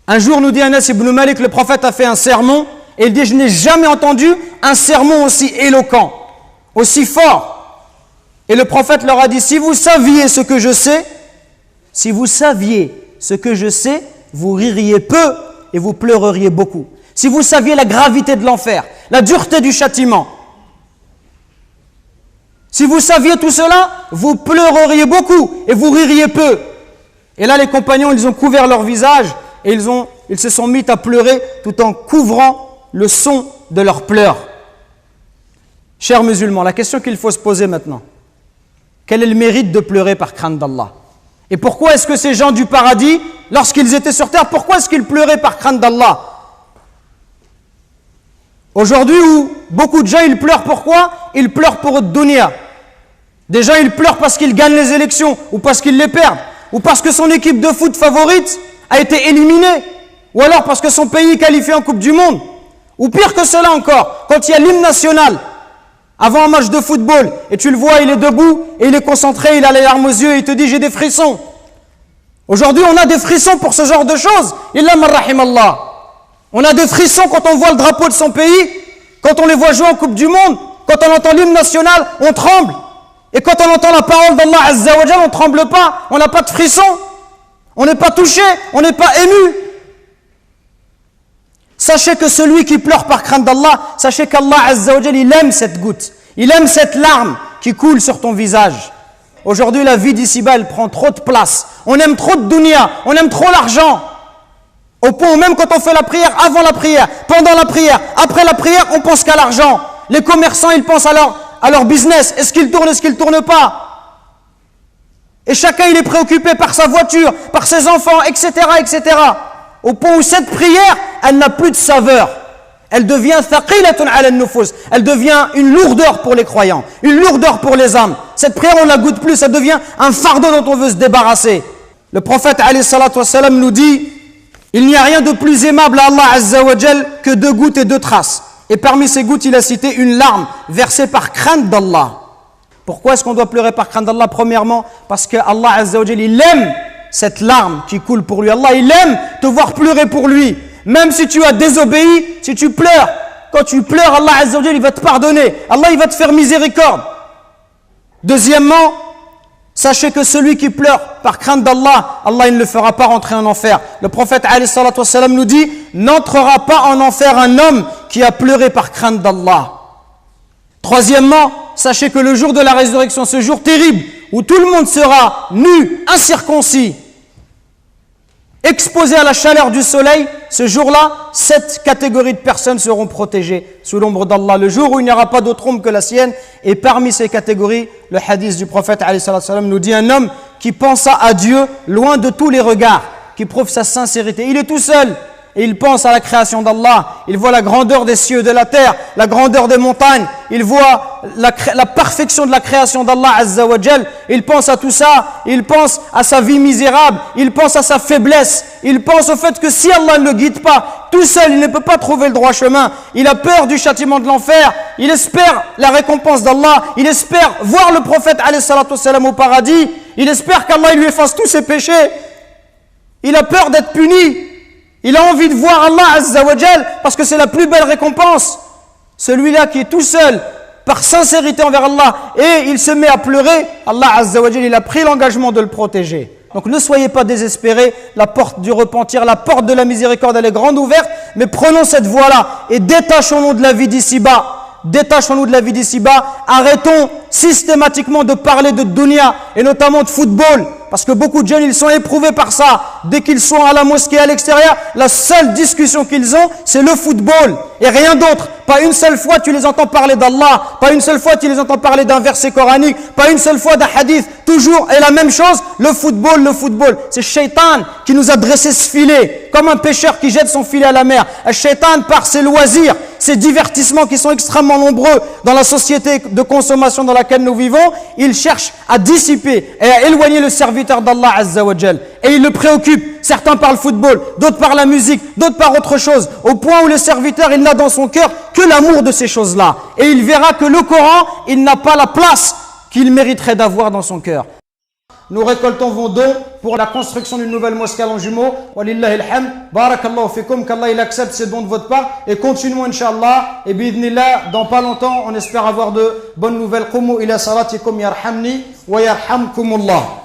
Un jour, nous dit Anas ibn Malik, le prophète a fait un sermon, et il dit, je n'ai jamais entendu un sermon aussi éloquent, aussi fort. Et le prophète leur a dit, si vous saviez ce que je sais, vous ririez peu et vous pleureriez beaucoup. Si vous saviez la gravité de l'enfer, la dureté du châtiment, si vous saviez tout cela, vous pleureriez beaucoup et vous ririez peu. Et là, les compagnons, ils ont couvert leur visage et ils se sont mis à pleurer tout en couvrant le son de leurs pleurs. Chers musulmans, la question qu'il faut se poser maintenant, quel est le mérite de pleurer par crainte d'Allah? Et pourquoi est-ce que ces gens du paradis, lorsqu'ils étaient sur terre, pourquoi est-ce qu'ils pleuraient par crainte d'Allah? Aujourd'hui, où beaucoup de gens, ils pleurent pourquoi? Ils pleurent pour dunya. Des gens, ils pleurent parce qu'ils gagnent les élections, ou parce qu'ils les perdent, ou parce que son équipe de foot favorite a été éliminée, ou alors parce que son pays est qualifié en Coupe du Monde. Ou pire que cela encore, quand il y a l'hymne national, avant un match de football, et tu le vois, il est debout, et il est concentré, il a les larmes aux yeux, et il te dit, j'ai des frissons. Aujourd'hui, on a des frissons pour ce genre de choses. Illa man rahimallah. On a des frissons quand on voit le drapeau de son pays, quand on les voit jouer en Coupe du Monde, quand on entend l'hymne national, on tremble. Et quand on entend la parole d'Allah Azza wa Jal, on ne tremble pas, on n'a pas de frisson, on n'est pas touché, on n'est pas ému. Sachez que celui qui pleure par crainte d'Allah, sachez qu'Allah Azza wa Jal, il aime cette goutte, il aime cette larme qui coule sur ton visage. Aujourd'hui, la vie d'ici-bas, elle prend trop de place. On aime trop de dunya, on aime trop l'argent. Au point où même quand on fait la prière, avant la prière, pendant la prière, après la prière, on pense qu'à l'argent. Les commerçants, ils pensent à leur business. Est-ce qu'il tourne, est-ce qu'il ne tourne pas? Et chacun, il est préoccupé par sa voiture, par ses enfants, etc., etc. Au point où cette prière, elle n'a plus de saveur. Elle devient thaqilatun ala an-nufus. Elle devient une lourdeur pour les croyants, une lourdeur pour les âmes. Cette prière, on ne la goûte plus, ça devient un fardeau dont on veut se débarrasser. Le prophète alayhi salatu wassalam nous dit, il n'y a rien de plus aimable à Allah Azza wa Jal que 2 gouttes et 2 traces. Et parmi ces gouttes, il a cité une larme versée par crainte d'Allah. Pourquoi est-ce qu'on doit pleurer par crainte d'Allah? Premièrement, parce que Allah Azza wa Jal, il aime cette larme qui coule pour lui. Allah, il aime te voir pleurer pour lui. Même si tu as désobéi, si tu pleures, quand tu pleures, Allah Azza wa Jal, il va te pardonner. Allah, il va te faire miséricorde. Deuxièmement, sachez que celui qui pleure par crainte d'Allah, Allah il ne le fera pas rentrer en enfer. Le prophète alayhi salatu wassalam nous dit, n'entrera pas en enfer un homme qui a pleuré par crainte d'Allah. Troisièmement, sachez que le jour de la résurrection, ce jour terrible, où tout le monde sera nu, incirconcis, exposé à la chaleur du soleil, ce jour-là, 7 catégories de personnes seront protégées sous l'ombre d'Allah. Le jour où il n'y aura pas d'autre ombre que la sienne. Et parmi ces catégories, le hadith du prophète alayhi salam nous dit un homme qui pensa à Dieu loin de tous les regards, qui prouve sa sincérité. Il est tout seul et il pense à la création d'Allah. Il voit la grandeur des cieux, de la terre, la grandeur des montagnes. Il voit la perfection de la création d'Allah Azza wa Jal. Il pense à tout ça. Il pense à sa vie misérable. Il pense à sa faiblesse. Il pense au fait que si Allah ne le guide pas, tout seul, il ne peut pas trouver le droit chemin. Il a peur du châtiment de l'enfer. Il espère la récompense d'Allah. Il espère voir le prophète alayhi salatu wassalam au paradis. Il espère qu'Allah lui efface tous ses péchés. Il a peur d'être puni. Il a envie de voir Allah Azza wa Jal parce que c'est la plus belle récompense. Celui-là qui est tout seul, par sincérité envers Allah, et il se met à pleurer, Allah Azza wa Jal, il a pris l'engagement de le protéger. Donc ne soyez pas désespérés, la porte du repentir, la porte de la miséricorde, elle est grande ouverte, mais prenons cette voie-là et détachons-nous de la vie d'ici-bas. Détachons-nous de la vie d'ici-bas, arrêtons systématiquement de parler de dunya et notamment de football, parce que beaucoup de jeunes ils sont éprouvés par ça. Dès qu'ils sont à la mosquée à l'extérieur, la seule discussion qu'ils ont c'est le football et rien d'autre. Pas une seule fois tu les entends parler d'Allah, pas une seule fois tu les entends parler d'un verset coranique, pas une seule fois d'un hadith, toujours et la même chose, le football. C'est Shaitan qui nous a dressé ce filet, comme un pêcheur qui jette son filet à la mer. Shaitan, par ses loisirs, ces divertissements qui sont extrêmement nombreux dans la société de consommation dans laquelle nous vivons, il cherche à dissiper et à éloigner le serviteur d'Allah Azza wa Jal. Et il le préoccupe. Certains par le football, d'autres par la musique, d'autres par autre chose. Au point où le serviteur, il n'a dans son cœur que l'amour de ces choses-là. Et il verra que le Coran, il n'a pas la place qu'il mériterait d'avoir dans son cœur. Nous récoltons vos dons pour la construction d'une nouvelle mosquée à Longjumeau. Walillahi alhamd. Barakallahu fikum, qu'Allah il accepte ces dons de votre part. Et continuons, Inch'Allah. Et bi'idhnillah, dans pas longtemps, on espère avoir de bonnes nouvelles. Qumu ila salatikum yarhamni wa yarhamkumullah.